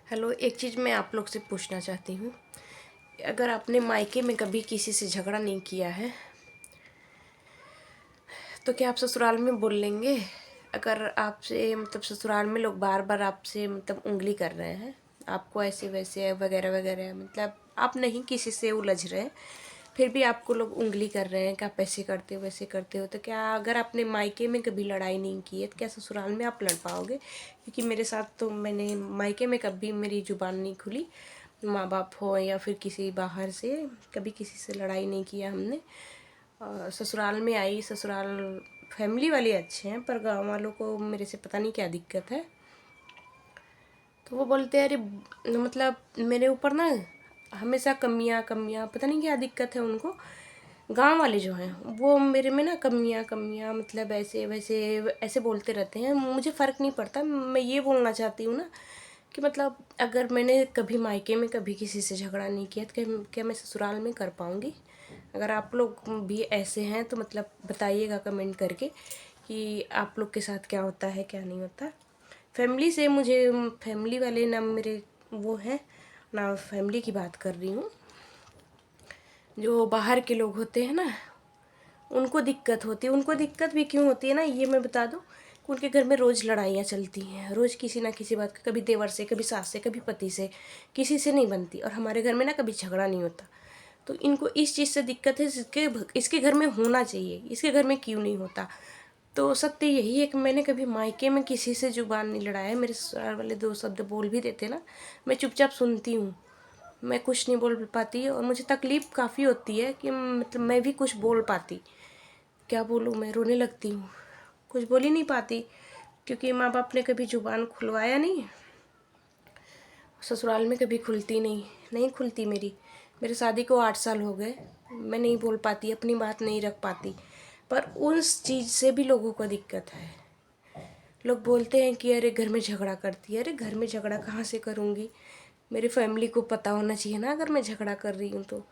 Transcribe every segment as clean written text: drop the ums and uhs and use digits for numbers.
Hello, एक चीज़ मैं आप लोग से पूछना चाहती हूँ। अगर आपने मायके में कभी किसी से झगड़ा नहीं किया है तो क्या आप ससुराल में बोल लेंगे? अगर आपसे ससुराल में लोग बार बार आपसे उंगली कर रहे हैं, आपको ऐसे वैसे वगैरह वगैरह, आप नहीं किसी से उलझ रहे हैं, फिर भी आपको लोग उंगली कर रहे हैं कि आप ऐसे करते हो वैसे करते हो, तो क्या अगर आपने मायके में कभी लड़ाई नहीं की है तो क्या ससुराल में आप लड़ पाओगे? क्योंकि मेरे साथ तो मैंने मायके में कभी मेरी ज़ुबान नहीं खुली, माँ बाप हो या फिर किसी बाहर से, कभी किसी से लड़ाई नहीं किया हमने। ससुराल में आई, ससुराल फैमिली वाले अच्छे हैं पर गांव वालों को मेरे से पता नहीं क्या दिक्कत है। तो वो बोलते हैं अरे मेरे ऊपर ना हमेशा कमियां कमियां, पता नहीं क्या दिक्कत है उनको। गांव वाले जो हैं वो मेरे में ना कमियां कमियां ऐसे वैसे ऐसे बोलते रहते हैं। मुझे फ़र्क नहीं पड़ता। मैं ये बोलना चाहती हूँ ना कि अगर मैंने कभी मायके में कभी किसी से झगड़ा नहीं किया तो क्या मैं ससुराल में कर पाऊँगी? अगर आप लोग भी ऐसे हैं तो बताइएगा कमेंट करके कि आप लोग के साथ क्या होता है क्या नहीं होता। फैमिली से मुझे, फैमिली वाले ना मेरे वो हैं ना, फैमिली की बात कर रही हूँ। जो बाहर के लोग होते हैं ना उनको दिक्कत होती है। उनको दिक्कत भी क्यों होती है ना, ये मैं बता दूँ कि उनके घर में रोज़ लड़ाइयाँ चलती हैं, रोज़ किसी ना किसी बात, कभी देवर से, कभी सास से, कभी पति से, किसी से नहीं बनती। और हमारे घर में ना कभी झगड़ा नहीं होता। तो इनको इस चीज़ से दिक्कत है, इसके घर में होना चाहिए, इसके घर में क्यों नहीं होता। तो सत्य यही है कि मैंने कभी मायके में किसी से जुबान नहीं लड़ाया। मेरे ससुराल वाले दो शब्द बोल भी देते ना, मैं चुपचाप सुनती हूँ, मैं कुछ नहीं बोल पाती। और मुझे तकलीफ़ काफ़ी होती है कि मैं भी कुछ बोल पाती, क्या बोलूँ, मैं रोने लगती हूँ, कुछ बोल ही नहीं पाती क्योंकि माँ बाप ने कभी जुबान खुलवाया नहीं। ससुराल में कभी खुलती नहीं, नहीं खुलती मेरी। मेरे शादी को 8 साल हो गए, मैं नहीं बोल पाती, अपनी बात नहीं रख पाती। पर उस चीज़ से भी लोगों को दिक्कत है। लोग बोलते हैं कि अरे घर में झगड़ा करती है। अरे घर में झगड़ा कहाँ से करूँगी? मेरी फैमिली को पता होना चाहिए ना अगर मैं झगड़ा कर रही हूँ तो।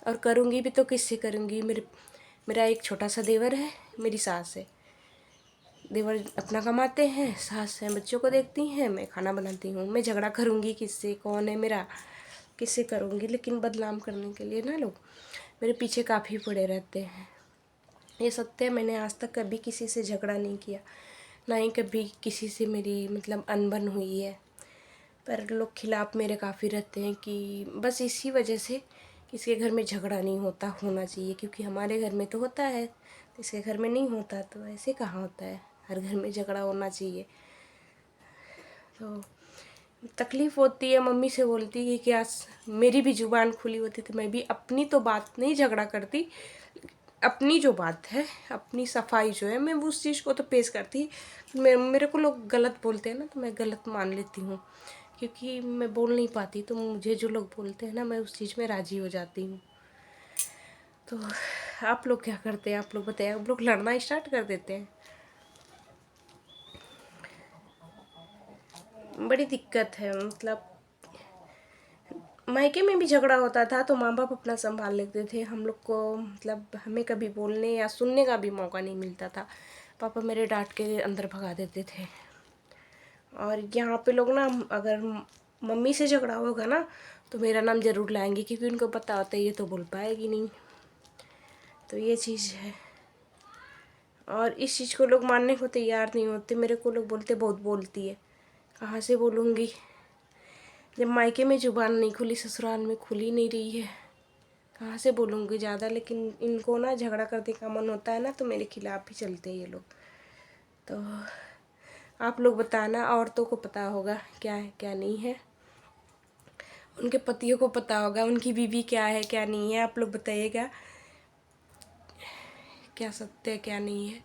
और करूँगी भी तो किससे करूँगी? मेरा एक छोटा सा देवर है, मेरी सास है। देवर अपना कमाते हैं, सास हैं बच्चों को देखती हैं, मैं खाना बनाती हूँ। मैं झगड़ा करूँगी किससे? कौन है मेरा? किससे करूँगी? लेकिन बदनाम करने के लिए ना लोग मेरे पीछे काफ़ी पड़े रहते हैं। ये सत्य है, मैंने आज तक कभी किसी से झगड़ा नहीं किया, ना ही कभी किसी से मेरी अनबन हुई है। पर लोग खिलाफ मेरे काफ़ी रहते हैं कि बस इसी वजह से किसी के घर में झगड़ा नहीं होता, होना चाहिए। क्योंकि हमारे घर में तो होता है, तो इसके घर में नहीं होता, तो ऐसे कहाँ होता है? हर घर में झगड़ा होना चाहिए। तो तकलीफ़ होती है, मम्मी से बोलती है कि आज मेरी भी ज़ुबान खुली होती तो मैं भी अपनी तो बात नहीं झगड़ा करती, अपनी जो बात है, अपनी सफाई जो है, मैं वो उस चीज़ को तो पेश करती। मेरे को लोग गलत बोलते हैं ना तो मैं गलत मान लेती हूँ, क्योंकि मैं बोल नहीं पाती। तो मुझे जो लोग बोलते हैं ना, मैं उस चीज़ में राज़ी हो जाती हूँ। तो आप लोग क्या करते हैं? आप लोग बताइए। आप लोग लड़ना स्टार्ट कर देते हैं। बड़ी दिक्कत है। मायके में भी झगड़ा होता था तो माँ बाप अपना संभाल लेते थे। हम लोग को हमें कभी बोलने या सुनने का भी मौका नहीं मिलता था। पापा मेरे डांट के अंदर भगा देते थे। और यहाँ पे लोग ना, अगर मम्मी से झगड़ा होगा ना तो मेरा नाम ज़रूर लाएंगे, क्योंकि उनको पता होता है ये तो बोल पाएगी नहीं। तो ये चीज़ है। और इस चीज़ को लोग मानने को तैयार नहीं होते। मेरे को लोग बोलते बहुत बोलती है। कहाँ से बोलूँगी? जब मायके में ज़ुबान नहीं खुली, ससुराल में खुल ही नहीं रही है, कहाँ से बोलूँगी ज़्यादा। लेकिन इनको ना झगड़ा करने का मन होता है ना तो मेरे खिलाफ़ ही चलते हैं ये लोग। तो आप लोग बताना, औरतों को पता होगा क्या है क्या नहीं है, उनके पतियों को पता होगा उनकी बीवी क्या है क्या नहीं है। आप लोग बताइएगा क्या सत्य है क्या नहीं है।